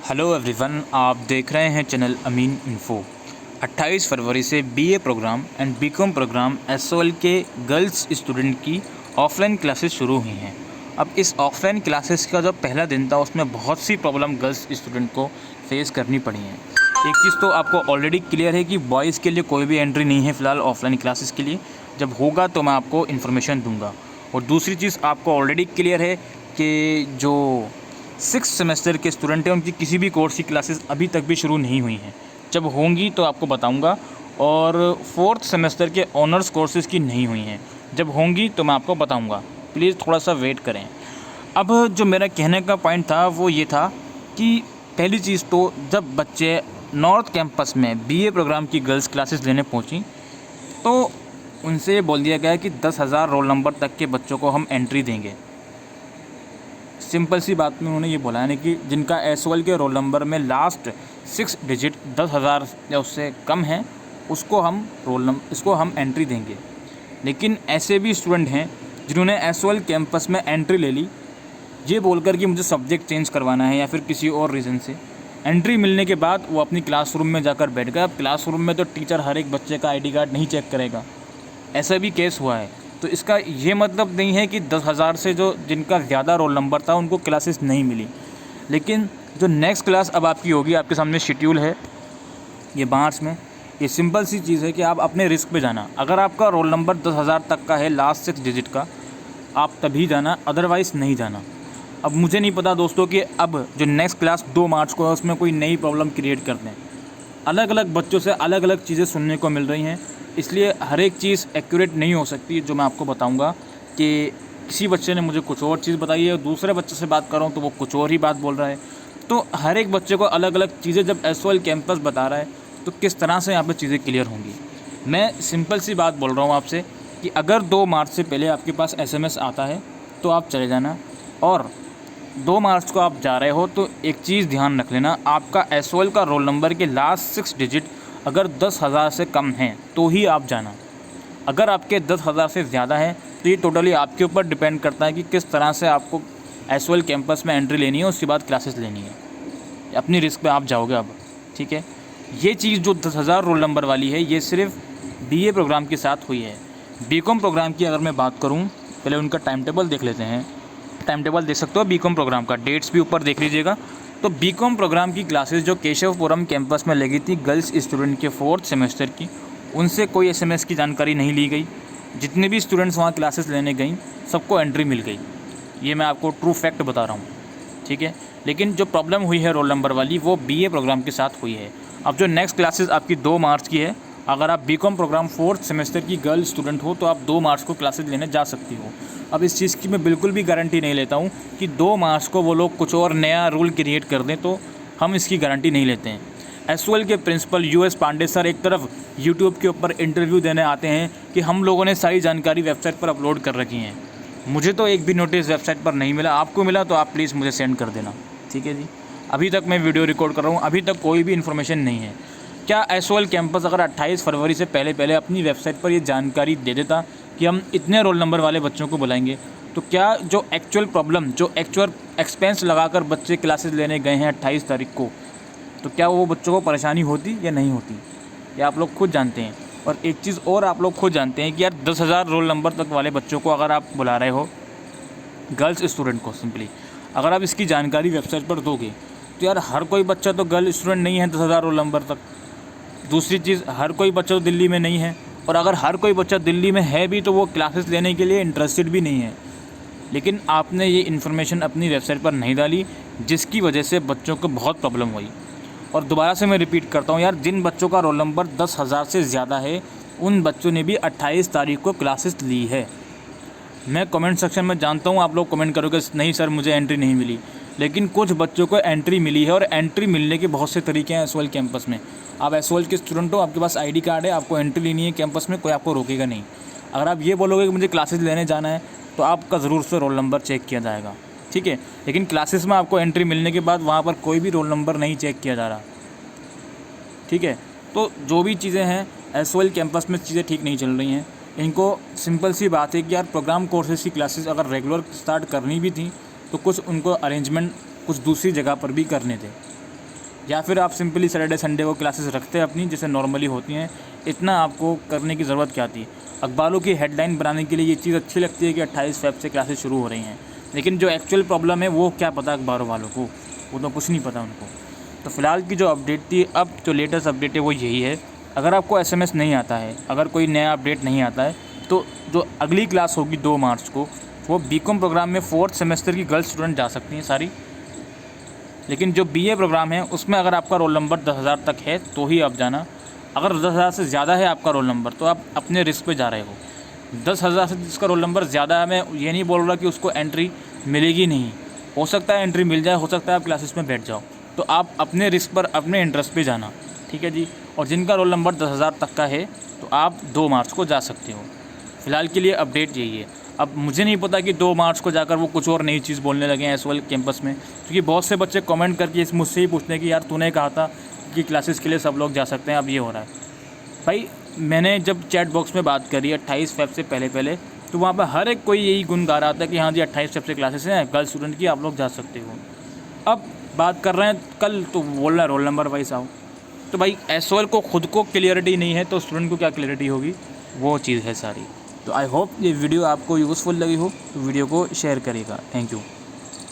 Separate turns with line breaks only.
Hello everyone, आप देख रहे हैं चैनल अमीन इन्फो। 28 फरवरी से BA program and BCom program SOL के गर्ल्स स्टूडेंट की ऑफलाइन क्लासेस शुरू हुई हैं। अब इस ऑफलाइन क्लासेस का जो पहला दिन था उसमें बहुत सी प्रॉब्लम गर्ल्स स्टूडेंट को फेस करनी पड़ी हैं। एक चीज़ तो आपको ऑलरेडी क्लियर है कि बॉयज़ के लिए कोई भी एंट्री नहीं है फ़िलहाल ऑफलाइन क्लासेस के लिए। जब होगा तो मैं आपको इन्फॉर्मेशन दूंगा। और दूसरी चीज़ आपको ऑलरेडी क्लियर है कि जो 6 सेमेस्टर के स्टूडेंट हैं उनकी किसी भी कोर्स की क्लासेस अभी तक भी शुरू नहीं हुई हैं। जब होंगी तो आपको बताऊंगा। और 4th सेमेस्टर के ऑनर्स कोर्सेज़ की नहीं हुई हैं। जब होंगी तो मैं आपको बताऊंगा, प्लीज़ थोड़ा सा वेट करें। अब जो मेरा कहने का पॉइंट था वो ये था कि पहली चीज़ तो जब बच्चे नॉर्थ कैंपस में बीए प्रोग्राम की गर्ल्स क्लासेस लेने पहुंची तो उनसे बोल दिया गया कि 10,000 रोल नंबर तक के बच्चों को हम एंट्री देंगे। सिंपल सी बात में उन्होंने ये बोला है कि जिनका एसओएल के रोल नंबर में लास्ट 6 डिजिट 10,000 या उससे कम है उसको हम एंट्री देंगे। लेकिन ऐसे भी स्टूडेंट हैं जिन्होंने एसओएल कैंपस में एंट्री ले ली ये बोलकर कि मुझे सब्जेक्ट चेंज करवाना है या फिर किसी और रीज़न से। एंट्री मिलने के बाद वो अपनी क्लासरूम में जाकर बैठ गए। अब क्लासरूम में तो टीचर हर एक बच्चे का आईडी कार्ड नहीं चेक करेगा, ऐसा भी केस हुआ है। तो इसका ये मतलब नहीं है कि 10,000 से जो जिनका ज़्यादा रोल नंबर था उनको क्लासेस नहीं मिली। लेकिन जो नेक्स्ट क्लास अब आपकी होगी, आपके सामने शेड्यूल है ये मार्च में। ये सिंपल सी चीज़ है कि आप अपने रिस्क पे जाना। अगर आपका रोल नंबर 10,000 तक का है लास्ट 6 डिजिट का, आप तभी जाना, अदरवाइज़ नहीं जाना। अब मुझे नहीं पता दोस्तों कि अब जो नेक्स्ट क्लास 2 मार्च को है उसमें कोई नई प्रॉब्लम क्रिएट कर दें। अलग अलग बच्चों से अलग अलग चीज़ें सुनने को मिल रही हैं, इसलिए हर एक चीज़ एक्यूरेट नहीं हो सकती। जो मैं आपको बताऊंगा कि किसी बच्चे ने मुझे कुछ और चीज़ बताई है, दूसरे बच्चे से बात कर रहा हूँ तो वो कुछ और ही बात बोल रहा है। तो हर एक बच्चे को अलग अलग चीज़ें जब एसओएल कैंपस बता रहा है तो किस तरह से यहाँ पर चीज़ें क्लियर होंगी। मैं सिंपल सी बात बोल रहा हूँ आपसे कि अगर 2 मार्च से पहले आपके पास SMS आता है तो आप चले जाना। और 2 मार्च को आप जा रहे हो तो एक चीज़ ध्यान रख लेना, आपका एसओएल का रोल नंबर के लास्ट 6 डिजिट अगर 10,000 से कम हैं तो ही आप जाना। अगर आपके 10,000 से ज़्यादा है तो ये टोटली आपके ऊपर डिपेंड करता है कि किस तरह से आपको एसओएल कैंपस में एंट्री लेनी है, उसके बाद क्लासेस लेनी है। अपनी रिस्क पे आप जाओगे अब, ठीक है। ये चीज़ जो 10,000 रोल नंबर वाली है ये सिर्फ बीए प्रोग्राम के साथ हुई है। बीकॉम प्रोग्राम की अगर मैं बात करूँ, पहले उनका टाइम टेबल देख लेते हैं। टाइम टेबल देख सकते हो बीकॉम प्रोग्राम का, डेट्स भी ऊपर देख लीजिएगा। तो बीकॉम प्रोग्राम की क्लासेस जो केशवपुरम कैंपस में लगी थी गर्ल्स स्टूडेंट के 4th सेमेस्टर की, उनसे कोई एसएमएस की जानकारी नहीं ली गई। जितने भी स्टूडेंट्स वहाँ क्लासेस लेने गई सबको एंट्री मिल गई। ये मैं आपको ट्रू फैक्ट बता रहा हूँ, ठीक है। लेकिन जो प्रॉब्लम हुई है रोल नंबर वाली वो बीए प्रोग्राम के साथ हुई है। अब जो नेक्स्ट क्लासेस आपकी 2 मार्च की है, अगर आप बीकॉम प्रोग्राम 4th सेमेस्टर की गर्ल स्टूडेंट हो तो आप 2 मार्च को क्लासेस लेने जा सकती हो। अब इस चीज़ की मैं बिल्कुल भी गारंटी नहीं लेता हूँ कि 2 मार्च को वो लोग कुछ और नया रूल क्रिएट कर दें, तो हम इसकी गारंटी नहीं लेते हैं। एसओएल के प्रिंसिपल यूएस पांडे सर एक तरफ यूट्यूब के ऊपर इंटरव्यू देने आते हैं कि हम लोगों ने सारी जानकारी वेबसाइट पर अपलोड कर रखी है। मुझे तो एक भी नोटिस वेबसाइट पर नहीं मिला, आपको मिला तो आप प्लीज़ मुझे सेंड कर देना, ठीक है जी। अभी तक मैं वीडियो रिकॉर्ड कर रहा हूँ, अभी तक कोई भी इन्फॉर्मेशन नहीं है। क्या एसओएल कैंपस अगर 28 फरवरी से पहले अपनी वेबसाइट पर ये जानकारी दे देता कि हम इतने रोल नंबर वाले बच्चों को बुलाएंगे, तो क्या जो एक्चुअल प्रॉब्लम, जो एक्चुअल एक्सपेंस लगाकर बच्चे क्लासेस लेने गए हैं 28 तारीख को, तो क्या वो बच्चों को परेशानी होती या नहीं होती, ये आप लोग खुद जानते हैं। और एक चीज़ और आप लोग खुद जानते हैं कि यार 10,000 रोल नंबर तक वाले बच्चों को अगर आप बुला रहे हो, गर्ल्स स्टूडेंट को सिंपली, अगर आप इसकी जानकारी वेबसाइट पर दोगे तो यार हर कोई बच्चा तो गर्ल स्टूडेंट नहीं है 10,000 रोल नंबर तक। दूसरी चीज़, हर कोई बच्चा तो दिल्ली में नहीं है, और अगर हर कोई बच्चा दिल्ली में है भी तो वो क्लासेस लेने के लिए इंटरेस्टेड भी नहीं है। लेकिन आपने ये इन्फॉर्मेशन अपनी वेबसाइट पर नहीं डाली, जिसकी वजह से बच्चों को बहुत प्रॉब्लम हुई। और दोबारा से मैं रिपीट करता हूँ यार, जिन बच्चों का रोल नंबर 10,000 से ज़्यादा है उन बच्चों ने भी 28 तारीख को क्लासेस ली है। मैं कमेंट सेक्शन में जानता हूँ आप लोग कमेंट करोगे नहीं सर मुझे एंट्री नहीं मिली, लेकिन कुछ बच्चों को एंट्री मिली है। और एंट्री मिलने के बहुत से तरीके हैं एसओएल कैंपस में। आप एसओएल के स्टूडेंट हो, आपके पास आईडी कार्ड है, आपको एंट्री लेनी है कैंपस में, कोई आपको रोकेगा नहीं। अगर आप ये बोलोगे कि मुझे क्लासेस लेने जाना है तो आपका ज़रूर से रोल नंबर चेक किया जाएगा, ठीक है। लेकिन क्लासेस में आपको एंट्री मिलने के बाद वहाँ पर कोई भी रोल नंबर नहीं चेक किया जा रहा, ठीक है। तो जो भी चीज़ें हैं एसओएल कैंपस में चीज़ें ठीक नहीं चल रही हैं। इनको सिंपल सी बात है कि यार प्रोग्राम कोर्सेज़ की क्लासेस अगर रेगुलर स्टार्ट करनी भी थी तो कुछ उनको अरेंजमेंट कुछ दूसरी जगह पर भी करने थे। या फिर आप सिंपली सैटरडे संडे को क्लासेस रखते हैं अपनी जैसे नॉर्मली होती हैं। इतना आपको करने की ज़रूरत क्या थी। अखबारों की हेडलाइन बनाने के लिए ये चीज़ अच्छी लगती है कि 28 फ़रवरी से क्लासेस शुरू हो रही हैं, लेकिन जो एक्चुअल प्रॉब्लम है वो क्या पता अखबारों वालों को, वो तो कुछ नहीं पता उनको। तो फ़िलहाल की जो अपडेट थी, अब जो लेटेस्ट अपडेट है वो यही है। अगर आपको SMS नहीं आता है, अगर कोई नया अपडेट नहीं आता है, तो जो अगली क्लास होगी 2 मार्च को, वो बीकॉम प्रोग्राम में 4th सेमेस्टर की गर्ल्स स्टूडेंट जा सकती हैं सारी। लेकिन जो BA प्रोग्राम है उसमें अगर आपका रोल नंबर 10,000 तक है तो ही आप जाना। अगर 10,000 से ज़्यादा है आपका रोल नंबर तो आप अपने रिस्क पे जा रहे हो। 10,000 से जिसका रोल नंबर ज़्यादा है, मैं ये नहीं बोल रहा कि उसको एंट्री मिलेगी नहीं, हो सकता है एंट्री मिल जाए, हो सकता है आप क्लासेस में बैठ जाओ। तो आप अपने रिस्क पर अपने इंटरेस्ट पे जाना, ठीक है जी। और जिनका रोल नंबर 10,000 तक का है तो आप 2 मार्च को जा सकते हो। फ़िलहाल के लिए अपडेट यही है। अब मुझे नहीं पता कि 2 मार्च को जाकर वो कुछ और नई चीज़ बोलने लगे हैं SOL कैंपस में, क्योंकि बहुत से बच्चे कमेंट करके मुझसे ही पूछते हैं कि यार तूने कहा था कि क्लासेस के लिए सब लोग जा सकते हैं, अब ये हो रहा है। भाई मैंने जब चैट बॉक्स में बात करी 28 फ़रवरी से पहले तो वहाँ पर हर एक कोई यही गुण गा रहा था कि हाँ जी 28 फ़रवरी से क्लासेस हैं गर्ल्स स्टूडेंट की, आप लोग जा सकते हो। अब बात कर रहे हैं कल तो बोल रहा है रोल नंबर वाइज आओ। तो भाई SOL को खुद को क्लियरिटी नहीं है तो स्टूडेंट को क्या क्लियरिटी होगी, वो चीज़ है सारी। तो आई होप ये वीडियो आपको यूज़फुल लगी हो, तो वीडियो को शेयर करिएगा। Thank you.